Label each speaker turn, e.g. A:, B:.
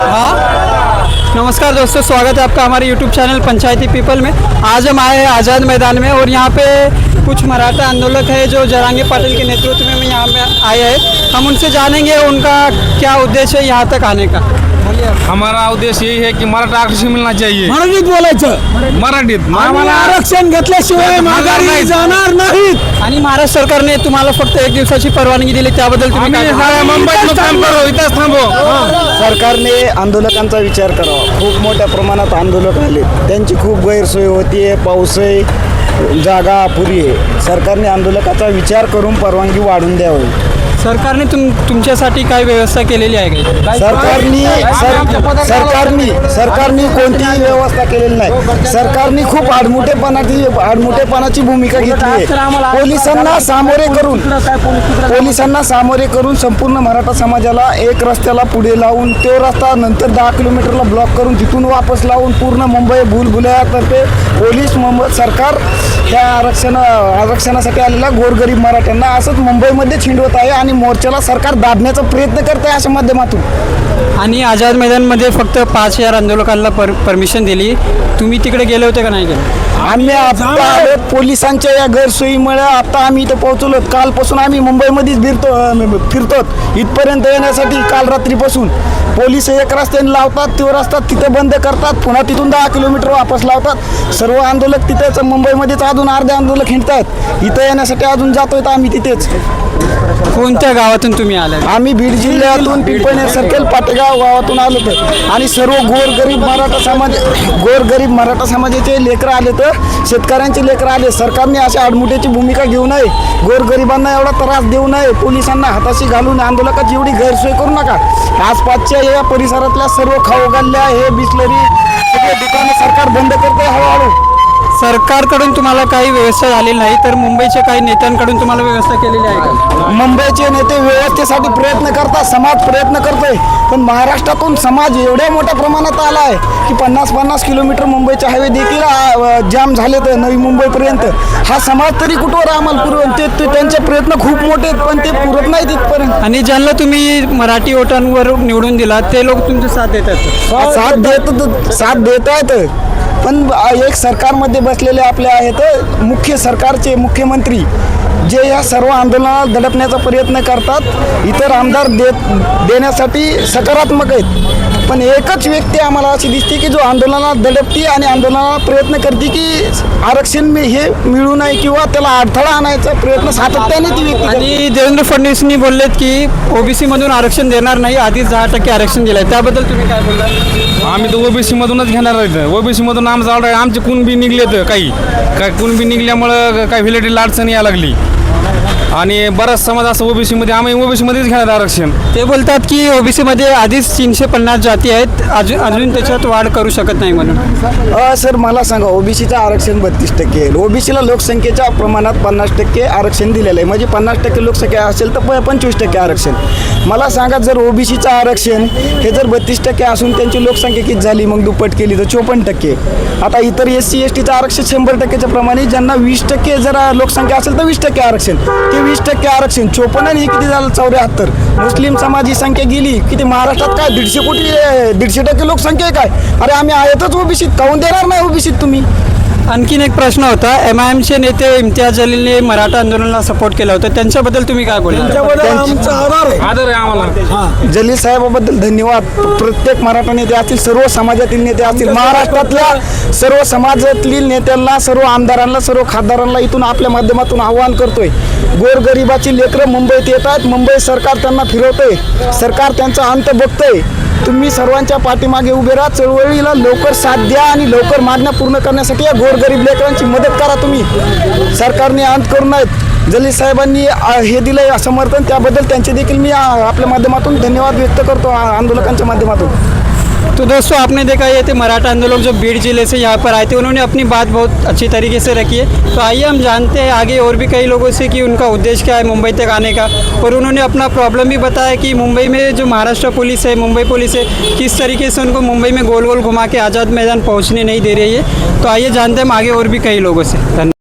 A: हाँ नमस्कार दोस्तों, स्वागत है आपका हमारे YouTube चैनल पंचायती पीपल में। आज हम आए हैं आज़ाद मैदान में और यहाँ पे कुछ मराठा आंदोलक है जो जरांगे पाटिल के नेतृत्व में यहाँ पे आए हैं। हम उनसे जानेंगे उनका क्या उद्देश्य है यहाँ तक आने का। बोलिए।
B: हमारा उद्देश्य यही है की मराठा आरक्षण मिळणार चाहिए।
C: मराठीत बोलायचं,
B: मराठीत
C: आम्हाला आरक्षण घेतल्याशिवाय माघारी जाणार नाहीत।
A: आणि महाराष्ट्र सरकारने तुम्हाला फक्त 1 दिवसाची परवानगी दिली, त्याबद्दल तुम्ही काय बोलता?
B: मुंबईत थांबो, इथंच थांबो।
D: सरकारने आंदोलकांचा विचार करावा। खूप मोठ्या प्रमाणात आंदोलक आले, त्यांची खूप गैरसोय होतीये, पाऊस आहे, जागा अपुरी आहे। सरकारने आंदोलकाचा विचार करून परवानगी वाढवून द्यावी।
A: सरकारने तुमच्यासाठी काय व्यवस्था केलेली आहे का?
D: सरकारने कोणतीही व्यवस्था केलेली नाही। सरकारने खूप आडमुठेपणाची भूमिका घेतली आहे। पोलिसांना सामोरे करून संपूर्ण मराठा समाजाला एक रस्त्याला पुढे लावून तो रस्ता नंतर 10 किलोमीटरला ब्लॉक करून तिथून वापस लावून पूर्ण मुंबई भूलभुलैयातर्फे पोलीस सरकार ह्या आरक्षणासाठी आलेल्या गोरगरीब मराठ्यांना असंच मुंबईमध्ये छिंडवत आहे आणि मोर्चाला सरकार दाबण्याचा प्रयत्न करत आहे अशा माध्यमातून।
A: आणि आझाद मैदानमध्ये फक्त 5000 आंदोलकांना परमिशन दिली, तुम्ही तिकडे गेले होते का नाही गेले?
D: आम्ही आता पोलिसांच्या या गैरसोयीमुळे आता आम्ही इथं पोहोचलो। कालपासून आम्ही मुंबईमध्येच फिरतो इथपर्यंत येण्यासाठी। काल रात्रीपासून पोलीस एक रस्त्याने लावतात, तो रस्ता तिथे बंद करतात, पुन्हा तिथून 10 किलोमीटर वापस लावतात। सर्व आंदोलक तिथेच मुंबईमध्येच अजून अर्धे आंदोलक हिंडतात। इथं येण्यासाठी अजून जातोय तर आम्ही तिथेच।
A: कोणत्या गावातून तुम्ही आले?
D: आम्ही बीड जिल्ह्यातून पिंपळनेर सर्कल पाटेगाव गावातून आलो तर आणि सर्व गोरगरीब मराठा समाजाचे लेकरं आले तर शेतकऱ्यांचे लेकरं आले। सरकारने अशा आडमुठ्याची भूमिका घेऊ नये, गोरगरिबांना एवढा त्रास देऊ नये, पोलिसांना हाताशी घालून आंदोलकाची एवढी गैरसोय करू नका। आसपासच्या या परिसरातल्या सर्व खाऊ गल्ल्या हे बिस्लरी सगळे दुकानं सरकार बंद करते हळूहळू।
A: सरकारकडून तुम्हाला काही व्यवस्था झालेली नाही तर मुंबईच्या काही नेत्यांकडून तुम्हाला व्यवस्था केलेली आहे का?
D: मुंबईचे नेते व्यवस्थेसाठी प्रयत्न करतात, समाज प्रयत्न करतोय, पण महाराष्ट्रातून समाज एवढ्या मोठ्या प्रमाणात आला आहे की 50-50 किलोमीटर मुंबईचे हायवे देखील जाम झाले तर नवी मुंबईपर्यंत। हा समाज तरी कुठवर आम्हाला पुरवून त्यांचे प्रयत्न खूप मोठे आहेत पण ते पुरत नाहीत इथपर्यंत।
A: आणि ज्यांना तुम्ही मराठी वोटांवर निवडून दिला ते लोक तुमचे साथ देतात?
D: साथ देत आहेत, पण एक सरकारमध्ये बसलेले आपले आहेत सरकारचे मुख्यमंत्री जे या सर्व आंदोलनाला दडपण्याचा प्रयत्न करतात। इतर आमदार देण्यासाठी सकारात्मक आहेत, पण एकच व्यक्ती आम्हाला अशी दिसते की जो आंदोलनाला दडपती आणि आंदोलनाला प्रयत्न करते की आरक्षण हे मिळू नये किंवा त्याला अडथळा आणायचा प्रयत्न सातत्याने ती व्यक्ती।
A: आणि देवेंद्र फडणवीसांनी बोललेत की ओबीसी मधून आरक्षण देणार नाही, आधीच 10% आरक्षण दिलंय, त्याबद्दल तुम्ही काय बोलता?
B: आम्ही तर ओबीसी मधूनच घेणार आहेत। ओबीसी मधून आमचे कुणबी निघलेत, काही कुणबी निघल्यामुळं काही व्हॅलिडिटी अडचण यायला लागली आणि बराच समाज असं ओबीसी मध्ये आम्ही ओबीसी मध्येच घेणार आरक्षण।
A: ते बोलतात की ओबीसी मध्ये आधीच 350 जाती आहेत, अजून त्याच्यात वाढ करू शकत नाही म्हणून।
D: सर मला सांगा, ओबीसीचं आरक्षण 32% आहे। ओबीसीला लोकसंख्येच्या प्रमाणात 50% आरक्षण दिलेलं आहे, म्हणजे 50% लोकसंख्या असेल तर 25% आरक्षण। मला सांगा, जर ओबीसीचं आरक्षण हे जर 32% असून त्यांची लोकसंख्या किती झाली मग दुप्पट केली तर 54%। आता इतर SC STचं आरक्षण 100%च्या प्रमाणे, ज्यांना 20% जर लोकसंख्या असेल तर 20% आरक्षण, ते 20% आरक्षण 54 आणि हे किती झालं 74। मुस्लिम समाज ही संख्या गेली किती, महाराष्ट्रात काय 150% लोकसंख्या आहे काय? अरे आम्ही आहेतच ओबीसीत, काहून देणार नाही ओबीसीत तुम्ही?
A: आणखीन एक प्रश्न होता, MIMचे नेते इम्तियाज जलीलने मराठा आंदोलनाला सपोर्ट केला होता, त्यांच्याबद्दल तुम्ही काय बोलता?
D: आमचा
B: आदर आहे आम्हाला
D: जलील साहेबाबद्दल धन्यवाद। प्रत्येक मराठा नेते असतील, सर्व समाजातील नेते असतील, महाराष्ट्रातल्या सर्व समाजातील नेत्यांना, सर्व आमदारांना, सर्व खासदारांना इथून आपल्या माध्यमातून आवाहन करतोय, गोरगरिबाची लेकरं मुंबईत येतात, मुंबई सरकार त्यांना फिरवतंय, सरकार त्यांचा अंत बघतंय। तुम्ही सर्वांच्या पाठीमागे उभे राहा, चळवळीला लवकर साथ द्या आणि लवकर मागण्या पूर्ण करण्यासाठी या गोरगरीब लेकरांची मदत करा तुम्ही। सरकारने अंत करू नयेत। जलील साहेबांनी हे दिलंय समर्थन, त्याबद्दल त्यांचे देखील मी आपल्या माध्यमातून धन्यवाद व्यक्त करतो, आंदोलकांच्या माध्यमातून।
A: तो दोस्तों आपने देखा ये थे मराठा आंदोलक जो बीड जिले से यहाँ पर आए थे, उन्होंने अपनी बात बहुत अच्छी तरीके से रखी है। तो आइए हम जानते हैं आगे और भी कई लोगों से कि उनका उद्देश्य क्या है मुंबई तक आने का, और उन्होंने अपना प्रॉब्लम भी बताया कि मुंबई में जो महाराष्ट्र पुलिस है, मुंबई पुलिस है, किस तरीके से उनको मुंबई में गोल गोल घुमा के आज़ाद मैदान पहुँचने नहीं दे रही है। तो आइए जानते हैं हम आगे और भी कई लोगों से। धन्यवाद।